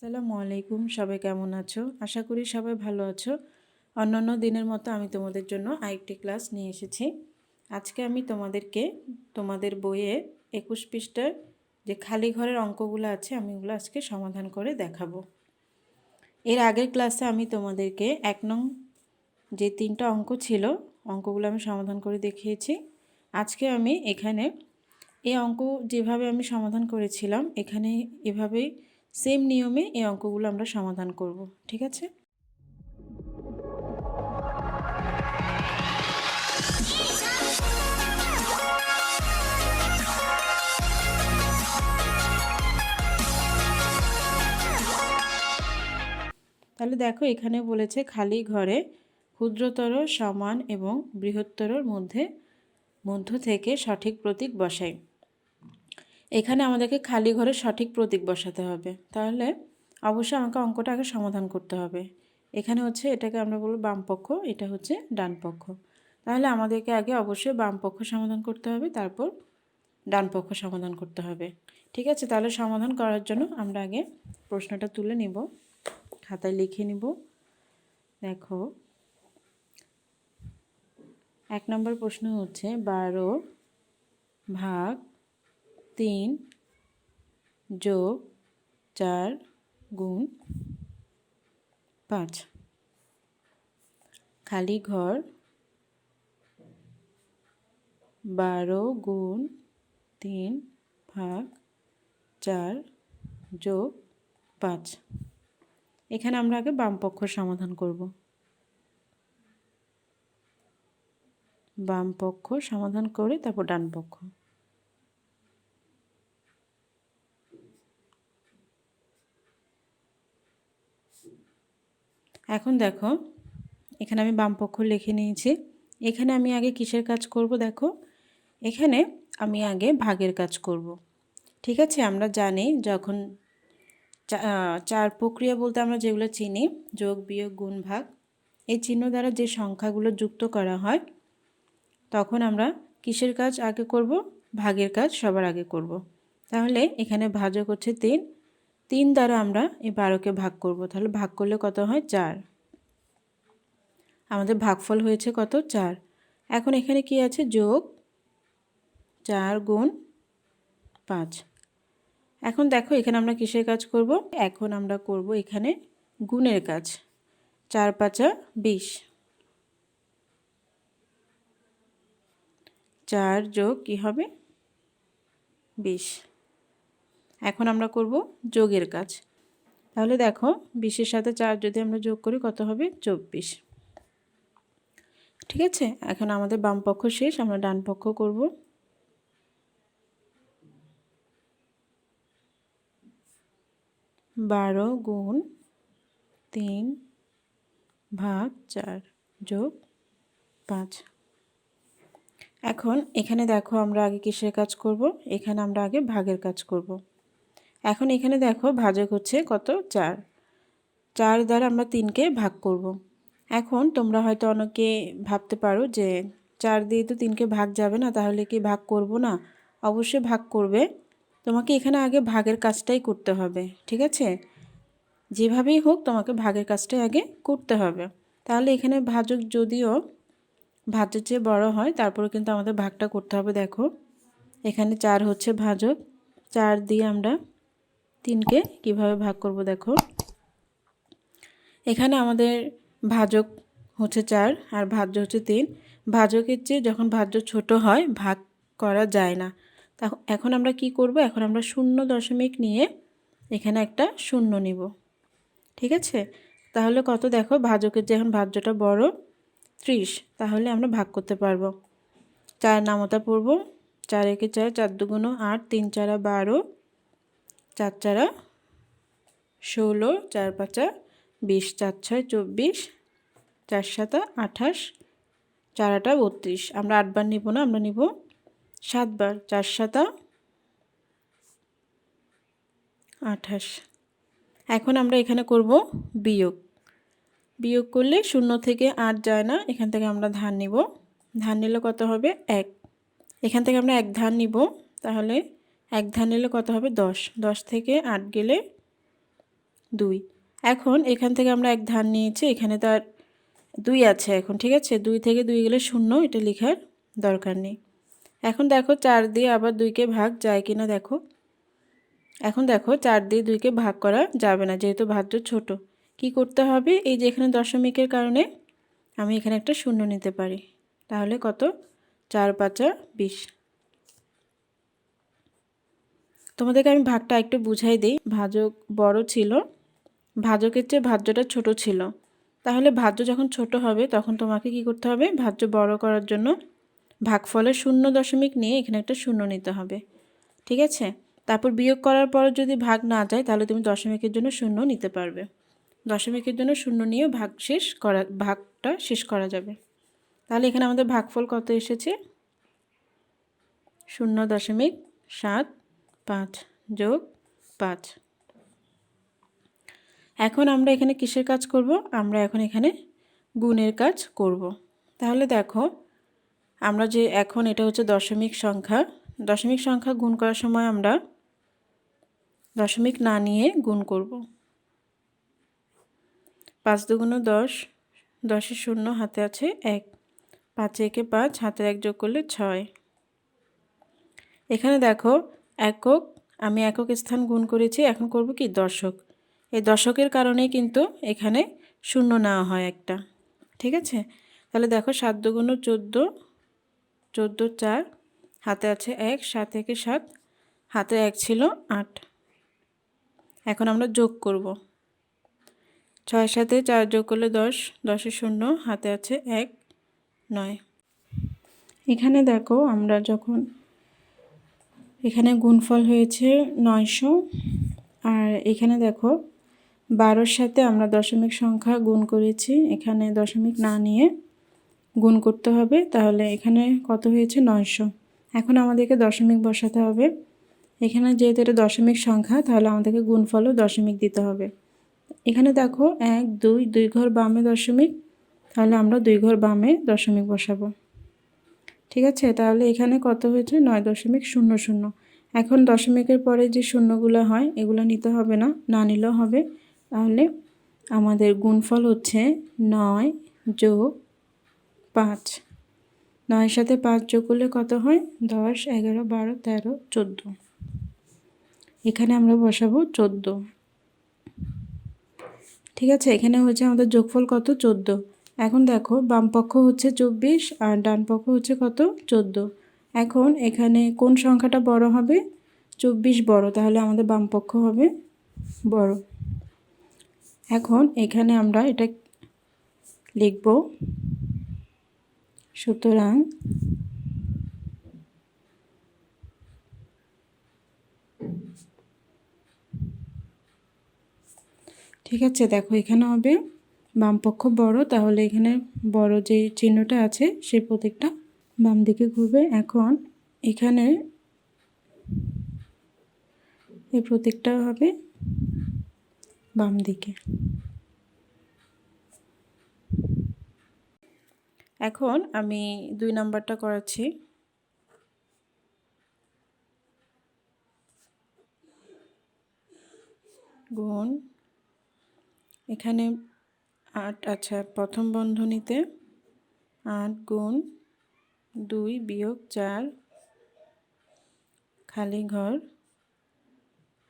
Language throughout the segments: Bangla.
আসসালামু আলাইকুম, সবাই কেমন আছো? আশা করি সবাই ভালো আছো। অন্যান্য দিনের মতো আমি তোমাদের জন্য আরেকটি ক্লাস নিয়ে এসেছি। আজকে আমি তোমাদেরকে তোমাদের বইয়ে 21 পৃষ্ঠার যে খালি ঘরের অঙ্কগুলো আছে আমি ওগুলো আজকে সমাধান করে দেখাবো। এর আগের ক্লাসে আমি তোমাদেরকে 1 নং যে 3টা অঙ্ক ছিল অঙ্কগুলো আমি সমাধান করে দেখিয়েছি। আজকে আমি এখানে এই অঙ্ক যেভাবে আমি সমাধান করেছিলাম এখানে এভাবেই সেম নিয়মে এই অঙ্কগুলো আমরা সমাধান করব। ঠিক আছে? তাহলে দেখো এখানে বলেছে খালি ঘরে ক্ষুদ্রতর সমান এবং বৃহত্তরর মধ্য থেকে সঠিক প্রতীক বসাই। এখানে আমাদেরকে খালি ঘরে সঠিক প্রতীক বসাতে হবে। তাহলে অবশ্যই আমাকে অঙ্কটা আগে সমাধান করতে হবে। এখানে হচ্ছে এটাকে আমরা বলবো বাম পক্ষ, এটা হচ্ছে ডান পক্ষ। তাহলে আমাদেরকে আগে অবশ্যই বাম পক্ষ সমাধান করতে হবে, তারপর ডান পক্ষ সমাধান করতে হবে। ঠিক আছে? তাহলে সমাধান করার জন্য আমরা আগে প্রশ্নটা তুলে নিব, খাতায় লিখে নিব। দেখো 1 নম্বর প্রশ্ন হচ্ছে 12 ভাগ 3 যোগ 4 গুণ 5 খালি ঘর 12 গুণ 3 ভাগ 4 যোগ 5। এখানে আমরা আগে বাম পক্ষ সমাধান করব। বাম পক্ষ সমাধান করে তারপর ডান পক্ষ। এখন দেখো এখানে আমি বাম পক্ষ লিখে নিয়েছি। এখানে আমি আগে কিসের কাজ করব? দেখো এখানে আমি আগে ভাগের কাজ করব। ঠিক আছে? আমরা জানি যখন চার প্রক্রিয়া বলতে আমরা যেগুলো চিনি, যোগ বিয়োগ গুণ ভাগ, এই চিহ্ন দ্বারা যে সংখ্যাগুলো যুক্ত করা হয় তখন আমরা কিসের কাজ আগে করব? ভাগের কাজ সবার আগে করব। তাহলে এখানে ভাজক হচ্ছে 3, 3 দ্বারা আমরা এই 12কে ভাগ করব। তাহলে ভাগ করলে কত হয়? 4। আমাদের ভাগফল হয়েছে কত? 4। এখন এখানে কি আছে? যোগ 4 গুণ 5। এখন দেখো এখানে আমরা কিসের কাজ করব? এখন আমরা করব এখানে গুণের কাজ। 4 5 20, 4 যোগ কি হবে? 20। এখন আমরা করব যোগের কাজ। তাহলে দেখো 20-এর সাথে 4 যদি আমরা যোগ করি কত হবে? 24। ঠিক আছে? এখন আমাদের বাম পক্ষ শেষ, আমরা ডান পক্ষ করব। বারো গুণ 3 ভাগ 4 যোগ 5। এখন এখানে দেখো আমরা আগে কিসের কাজ করব? এখানে আমরা আগে ভাগের কাজ করব। এখন এখানে দেখো ভাজক হচ্ছে কত? 4। 4 দ্বারা আমরা 3কে ভাগ করব। এখন তোমরা হয়তো অনেকে ভাবতে পারো যে 4 দিয়ে তো 3কে ভাগ যাবে না, তাহলে কি ভাগ করব না? অবশ্যই ভাগ করবে। তোমাকে এখানে আগে ভাগের কাজটাই করতে হবে। ঠিক আছে? যেভাবেই হোক তোমাকে ভাগের কাজটাই আগে করতে হবে। তাহলে এখানে ভাজক যদিও ভাজের চেয়ে বড় হয়, তারপরে কিন্তু আমাদের ভাগটা করতে হবে। দেখো এখানে 4 হচ্ছে ভাজক, 4 দিয়ে আমরা 3কে কিভাবে ভাগ করব? দেখো এখানে আমাদের ভাজক হচ্ছে 4 আর ভাজ্য হচ্ছে 3। ভাজকের চেয়ে যখন ভাজ্য ছোট হয় ভাগ করা যায় না। এখন আমরা কি করব? এখন আমরা 0 নিয়ে এখানে একটা 0 নিব। ঠিক আছে? তাহলে কত? দেখো ভাজকের যে এখন ভাজ্যটা বড় 30, তাহলে আমরা ভাগ করতে পারবো। 4 নামতা পড়ব, 4 একে 4, 4 দুগুণ 8, 3 4 12, 4 4 16, 4 5 20, 4 6 24, 4 7 28, 4 8 32। আমরা 8 বার নিব না, আমরা নিব 7 বার। 4 7 28। এখন আমরা এখানে করব বিয়োগ। বিয়োগ করলে 0 থেকে 8 যায় না, এখান থেকে আমরা ধান নিব। ধান নিলে কত হবে? 1। এখান থেকে আমরা 1 ধান নিব, তাহলে 1 ধান নিলে কত হবে? 10। 10 থেকে 8 গেলে 2। এখন এখান থেকে আমরা এক ধার নিয়েছি, এখানে তার 2 আছে এখন, ঠিক আছে। 2 থেকে 2 গেলে 0, এটা লেখার দরকার নেই। এখন দেখো 4 দিয়ে আবার 2কে ভাগ যায় কিনা দেখো। এখন দেখো 4 দিয়ে 2কে ভাগ করা যাবে না, যেহেতু ভাজ্য ছোট। কি করতে হবে, এই যে এখানে দশমিকের কারণে আমি এখানে একটা 0 নিতে পারি। তাহলে কত, 4 5 20। তোমাদেরকে আমি ভাগটা একটু বুঝাই দিই। ভাজক বড় ছিল, ভাজকের চেয়ে ভাজ্যটা ছোট ছিল। তাহলে ভাজ্য যখন ছোট হবে তখন তোমাকে কি করতে হবে, ভাজ্য বড় করার জন্য ভাগফলের 0 নিয়ে এখানে একটা 0 নিতে হবে, ঠিক আছে। তারপর বিয়োগ করার পর যদি ভাগ না যায় তাহলে তুমি দশমিকের জন্য 0 নিতে পারবে। দশমিকের জন্য 0 নিয়ে ভাগটা শেষ করা যাবে। তাহলে এখানে আমাদের ভাগফল কত এসেছে, 0.75 যোগ 5। এখন আমরা এখানে কিসের কাজ করব, আমরা এখন এখানে গুণের কাজ করব। তাহলে দেখো আমরা যে এখন এটা হচ্ছে দশমিক সংখ্যা গুণ করার সময় আমরা দশমিক না নিয়ে গুণ করব। 5 দুগুণ 10, 10-এর 0 হাতে আছে 1, 5 একে 5, হাতের 1 যোগ করলে 6। এখানে দেখো একক, আমি একক স্থান গুণ করেছি, এখন করব কি দশক। এই দশকের কারণে কিন্তু এখানে 0 নেওয়া হয় একটা, ঠিক আছে। তাহলে দেখো 7 দুগুণ 14, 14 4, হাতে আছে 1, 7 একে 7, হাতে 1 ছিল 8। এখন আমরা যোগ করব, 6 সাথে 4 যোগ করলে 10, 10-এর 0 হাতে আছে 1, 9। এখানে দেখো আমরা যখন এখানে গুণফল হয়েছে 900, আর এখানে দেখো 12-র সাথে আমরা দশমিক সংখ্যা গুণ করেছি, এখানে দশমিক না নিয়ে গুণ করতে হবে। তাহলে এখানে কত হয়েছে, 900। এখন আমাদেরকে দশমিক বসাতে হবে। এখানে যেহেতু এটা দশমিক সংখ্যা তাহলে আমাদেরকে গুণফলও দশমিক দিতে হবে। এখানে দেখো 1 2, 2 ঘর বামে দশমিক, তাহলে আমরা 2 ঘর বামে দশমিক বসাবো, ঠিক আছে। তাহলে এখানে কত হয়েছে, 9.00। এখন দশমিকের পরে যে শূন্যগুলো হয় এগুলো নিতে হবে না, না নিলেও হবে। তাহলে আমাদের গুণফল হচ্ছে 9 যোগ 5। 9-এর সাথে 5 যোগ করলে কত হয়, 10 11 12 13 14। এখানে আমরা বসাবো 14, ঠিক আছে। এখানে হচ্ছে আমাদের যোগফল কত, 14। এখন দেখো বাম পক্ষ হচ্ছে 24 আর ডান পক্ষ হচ্ছে কত, 14। এখন এখানে কোন সংখ্যাটা বড় হবে, 24 বড়, তাহলে আমাদের বাম পক্ষ হবে বড়। এখন এখানে আমরা এটা লিখব, সুতরাং ঠিক আছে। দেখো এখানে হবে বাম পক্ষ বড়, তাহলে এখানে বড় যে চিহ্নটা আছে সেই প্রতীকটা বাম দিকে ঘুরবে। এখন এখানে এই প্রতীকটা হবে বাম দিকে। এখন আমি 2 নাম্বারটা করাচ্ছি। গুণ, এখানে 8, আচ্ছা প্রথম বন্ধনীতে 8 গুণ 2 বিয়োগ 4 খালি ঘর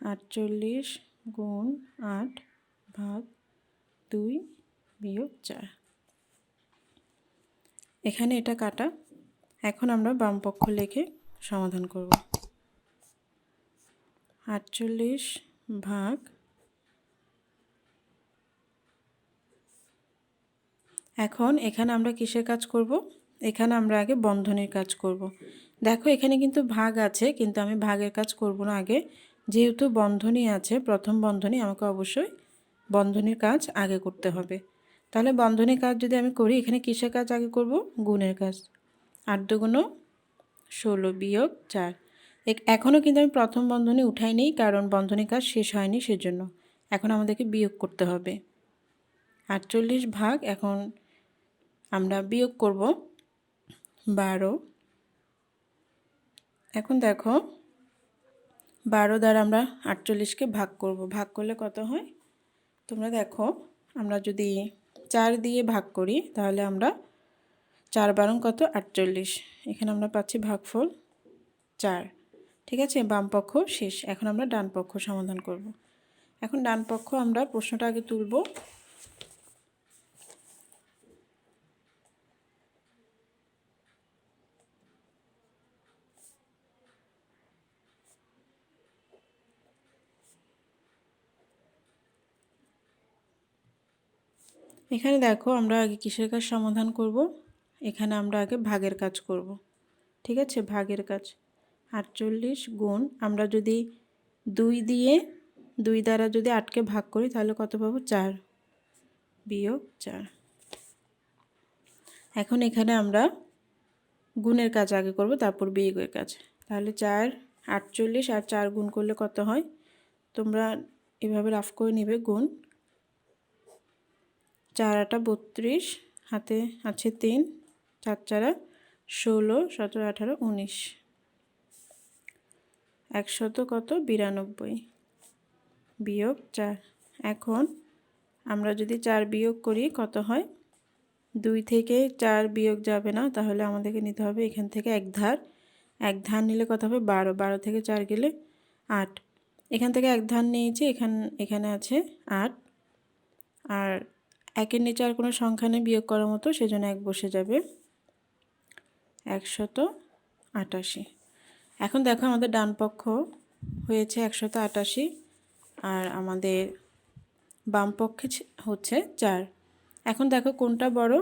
48 গুণ 8 ভাগ 2 বিয়োগ 4। এখানে এটা কাটা। এখন আমরা বাম পক্ষ লিখে সমাধান করব। 48 ভাগ, এখন এখানে আমরা কিসের কাজ করব, এখানে আমরা আগে বন্ধনীর কাজ করব। দেখো এখানে কিন্তু ভাগ আছে, কিন্তু আমি ভাগের কাজ করব না আগে, যেহেতু বন্ধনী আছে, প্রথম বন্ধনী, আমাকে অবশ্যই বন্ধনীর কাজ আগে করতে হবে। তাহলে বন্ধনীর কাজ যদি আমি করি, এখানে কিসের কাজ আগে করব, গুণের কাজ। 8 দুগুণ 16 বিয়োগ 4। এখনও কিন্তু আমি প্রথম বন্ধনী উঠাই নেই, কারণ বন্ধনীর কাজ শেষ হয়নি, সেজন্য এখন আমাদেরকে বিয়োগ করতে হবে। 48 ভাগ, এখন আমরা বিয়োগ করব 12। এখন দেখো 12 দ্বারা আমরা 48কে ভাগ করব, ভাগ করলে কত হয়, তোমরা দেখো, আমরা যদি 4 দিয়ে ভাগ করি তাহলে আমরা 4 বারং কত 48, এখানে আমরা পাচ্ছি ভাগফল 4। ঠিক আছে, বাম পক্ষ শেষ। এখন আমরা ডান পক্ষ সমাধান করব। এখন ডান পক্ষ আমরা প্রশ্নটা আগে তুলব। এখানে দেখো, আমরা আগে কিসের কাজ সমাধান করব? এখানে আমরা আগে ভাগের কাজ করব। ঠিক আছে, ভাগের কাজ। 48 গুণ, আমরা যদি 2 দ্বারা যদি 8কে ভাগ করি তাহলে কত পাবো? 4 বিয়োগ 4। এখন এখানে আমরা গুণের কাজ আগে করব, তারপর বিয়োগের কাজ। তাহলে 4 48 আর 4 গুণ করলে কত হয়? তোমরা এভাবে রাফ করে নেবে। গুণ 4 8 32, হাতে আছে 3, 4 4 16, 17 18 19, 100 কত? 92 বিয়োগ 4। এখন আমরা যদি 4 বিয়োগ করি কত হয়? 2 থেকে 4 বিয়োগ যাবে না, তাহলে আমাদেরকে নিতে হবে এখান থেকে এক ধার নিলে কত হবে? 12, 12 থেকে 4 গেলে 8। এখান থেকে এক ধার নিয়েছি, এখানে আছে 8, আর একের নিচে আর কোনো সংখ্যা নেই বিয়োগ করার মতো, সেজন্য 1 বসে যাবে। 188। এখন দেখো, আমাদের ডান পক্ষ হয়েছে 188 আর আমাদের বাম পক্ষে হচ্ছে 4। এখন দেখো কোনটা বড়?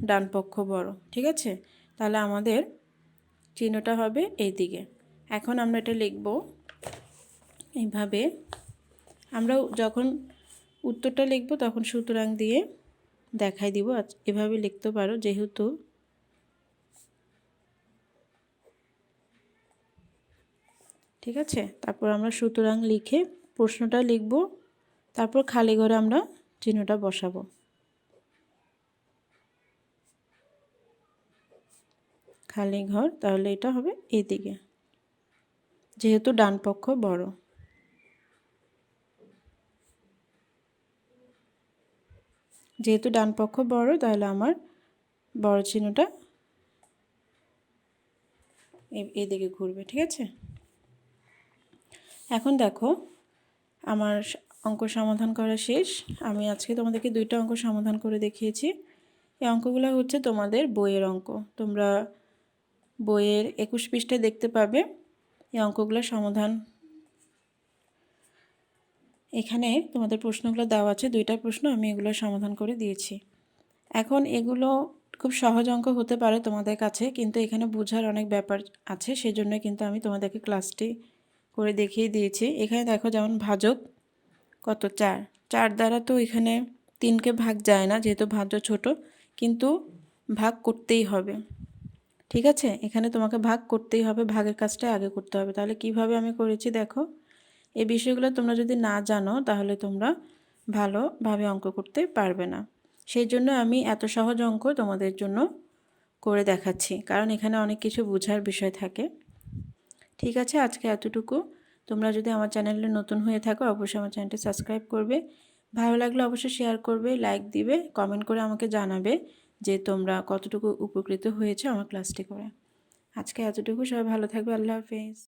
ডান পক্ষ বড়। ঠিক আছে, তাহলে আমাদের চিহ্নটা হবে এই দিকে। এখন আমরা এটা লিখব এইভাবে। আমরা যখন উত্তরটা লিখব তখন সুতরাং দিয়ে দেখাই দিব। এভাবে লিখতে পারো, যেহেতু ঠিক আছে। তারপর আমরা সুতরাং লিখে প্রশ্নটা লিখব, তারপর খালি ঘরে আমরা চিহ্নটা বসাবো। খালি ঘর, তাহলে এটা হবে এইদিকে, যেহেতু ডান পক্ষ বড়। যেহেতু ডান পক্ষ বড়, তাহলে আমার বড় চিহ্নটা এদিকে ঘুরবে। ঠিক আছে, এখন দেখো আমার অঙ্ক সমাধান করা শেষ। আমি আজকে তোমাদেরকে 2টা অঙ্ক সমাধান করে দেখিয়েছি। এই অঙ্কগুলো হচ্ছে তোমাদের বইয়ের অঙ্ক। তোমরা বইয়ের 21 পৃষ্ঠায় দেখতে পাবে এই অঙ্কগুলোর সমাধান। এখানে তোমাদের প্রশ্নগুলো দেওয়া আছে, 2টা প্রশ্ন আমি এগুলোর সমাধান করে দিয়েছি। এখন এগুলো খুব সহজ অঙ্ক হতে পারে তোমাদের কাছে, কিন্তু এখানে বোঝার অনেক ব্যাপার আছে, সেজন্য কিন্তু আমি তোমাদেরকে ক্লাসটি করে দেখিয়ে দিয়েছি। এখানে দেখো, যেমন ভাজক কত? 4। 4 দ্বারা তো এখানে 3কে ভাগ যায় না, যেহেতু ভাজ্য ছোট, কিন্তু ভাগ করতেই হবে। ঠিক আছে, এখানে তোমাকে ভাগ করতেই হবে, ভাগের কাজটা আগে করতে হবে। তাহলে কিভাবে আমি করেছি দেখো। এই বিষয়গুলো তোমরা যদি না জানো তাহলে তোমরা ভালোভাবে অঙ্ক করতে পারবে না। সেই জন্য আমি এত সহজ অঙ্ক তোমাদের জন্য করে দেখাচ্ছি, কারণ এখানে অনেক কিছু বোঝার বিষয় থাকে। ঠিক আছে, আজকে এতটুকু। তোমরা যদি আমার চ্যানেলে নতুন হয়ে থাকো অবশ্যই আমার চ্যানেলটি সাবস্ক্রাইব করবে। ভালো লাগলে অবশ্যই শেয়ার করবে, লাইক দিবে, কমেন্ট করে আমাকে জানাবে যে তোমরা কতটুকু উপকৃত হয়েছে আমার ক্লাসটি করে। আজকে এতটুকু। সবাই ভালো থাকবে। আল্লাহ হাফেজ।